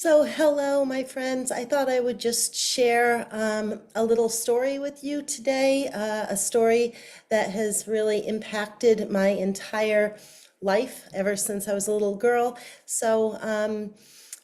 Hello, my friends. I thought I would just share a little story with you today, a story that has really impacted my entire life ever since I was a little girl.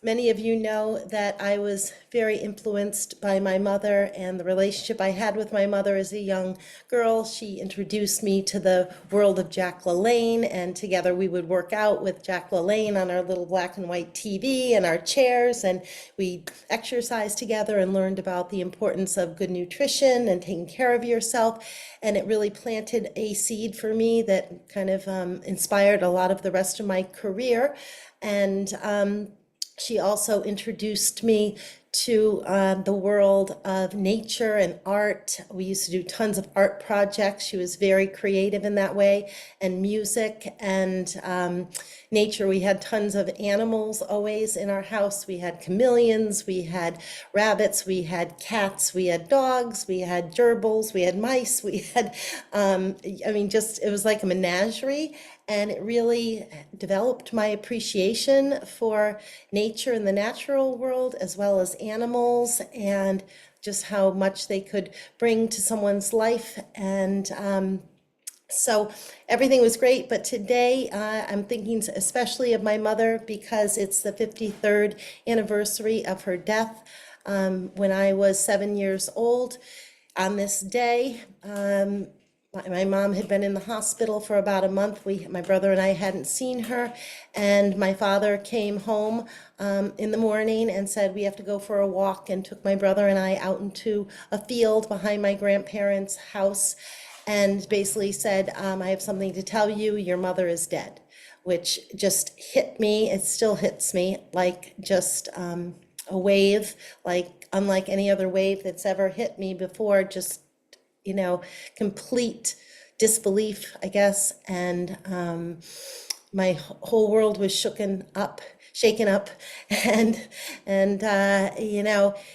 Many of you know that I was very influenced by my mother and the relationship I had with my mother as a young girl. She introduced me to the world of Jack LaLanne, and together we would work out with Jack LaLanne on our little black and white TV and our chairs, and we exercised together and learned about the importance of good nutrition and taking care of yourself. And it really planted a seed for me that kind of inspired a lot of the rest of my career. And she also introduced me to the world of nature and art. We used to do tons of art projects. She was very creative in that way, and music and nature. We had tons of animals always in our house. We had chameleons, we had rabbits, we had cats, we had dogs, we had gerbils, we had mice, we had, it was like a menagerie. And it really developed my appreciation for nature and the natural world, as well as animals, and just how much they could bring to someone's life. And so everything was great, but today I'm thinking especially of my mother because it's the 53rd anniversary of her death when I was 7 years old. On this day, my mom had been in the hospital for about a month. My brother and I hadn't seen her, and my father came home in the morning and said, "We have to go for a walk," and took my brother and I out into a field behind my grandparents' house and basically said, "I have something to tell you. Your mother is dead," which just hit me. It still hits me like just a wave, like unlike any other wave that's ever hit me before. Just complete disbelief, I guess, and my whole world was shaken up, and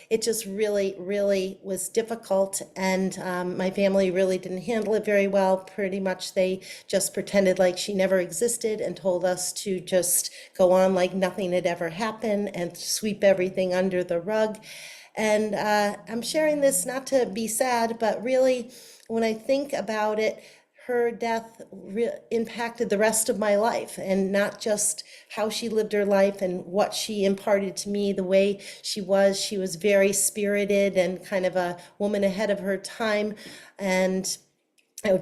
it just really, really was difficult, and my family really didn't handle it very well. Pretty much, they just pretended like she never existed and told us to just go on like nothing had ever happened and sweep everything under the rug. And I'm sharing this not to be sad, but really, when I think about it, her death impacted the rest of my life, and not just how she lived her life and what she imparted to me, the way she was. She was very spirited and kind of a woman ahead of her time, and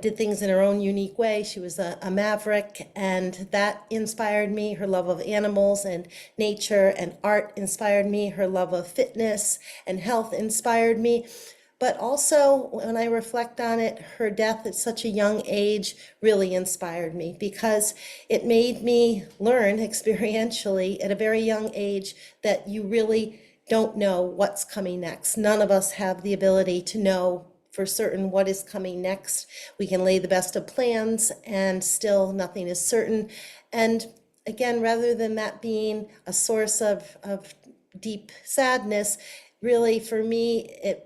did things in her own unique way. She was a maverick, and that inspired me. Her love of animals and nature and art inspired me. Her love of fitness and health inspired me. But also, when I reflect on it, her death at such a young age really inspired me because it made me learn experientially at a very young age that you really don't know what's coming next. None of us have the ability to know for certain what is coming next. We can lay the best of plans and still nothing is certain. And again, rather than that being a source of deep sadness, really for me, it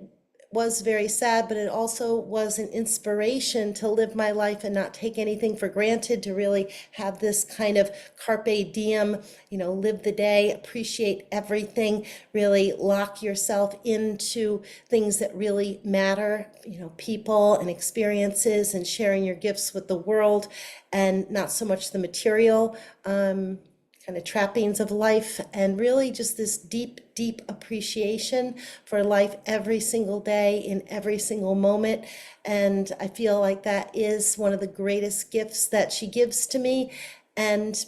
was very sad, but it also was an inspiration to live my life and not take anything for granted, to really have this kind of carpe diem, live the day, appreciate everything, really lock yourself into things that really matter, people and experiences, and sharing your gifts with the world, and not so much the material kind of trappings of life, and really just this deep, deep appreciation for life every single day, in every single moment. And I feel like that is one of the greatest gifts that she gives to me. And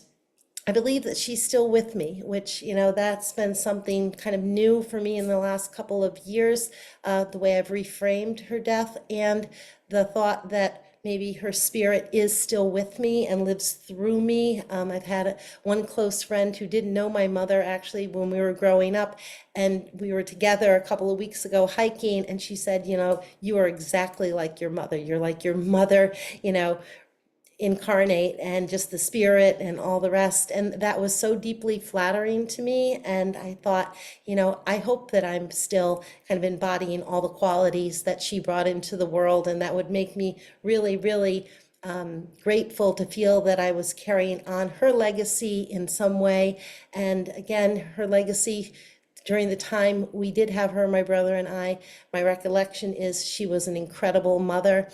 I believe that she's still with me, which, that's been something kind of new for me in the last couple of years, the way I've reframed her death, and the thought that maybe her spirit is still with me and lives through me. I've had one close friend who didn't know my mother actually when we were growing up, and we were together a couple of weeks ago hiking, and she said, "You are exactly like your mother. You're like your mother, incarnate, and just the spirit and all the rest." And that was so deeply flattering to me. And I thought, I hope that I'm still kind of embodying all the qualities that she brought into the world. And that would make me really, really grateful to feel that I was carrying on her legacy in some way. And again, her legacy during the time we did have her, my brother and I, my recollection is she was an incredible mother,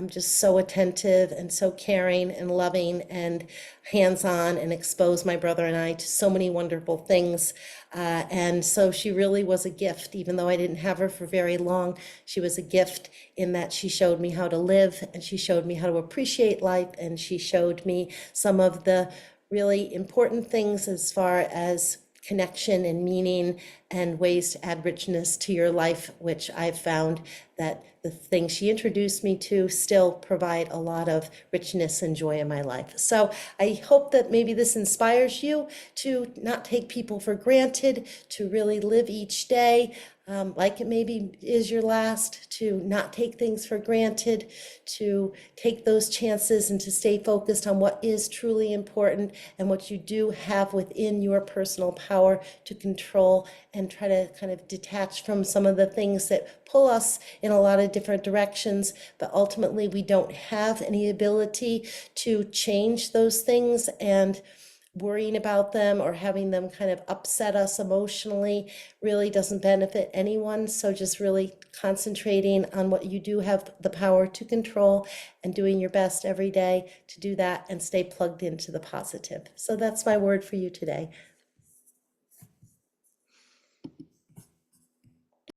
just so attentive and so caring and loving and hands-on, and exposed my brother and I to so many wonderful things. And so she really was a gift, even though I didn't have her for very long. She was a gift in that she showed me how to live, and she showed me how to appreciate life, and she showed me some of the really important things as far as connection and meaning and ways to add richness to your life, which I've found that the things she introduced me to still provide a lot of richness and joy in my life. So I hope that maybe this inspires you to not take people for granted, to really live each day like it maybe is your last, to not take things for granted, to take those chances and to stay focused on what is truly important and what you do have within your personal power to control, and try to kind of detach from some of the things that pull us in a lot of different directions, but ultimately we don't have any ability to change those things, and worrying about them or having them kind of upset us emotionally really doesn't benefit anyone. So just really concentrating on what you do have the power to control and doing your best every day to do that and stay plugged into the positive. So that's my word for you today.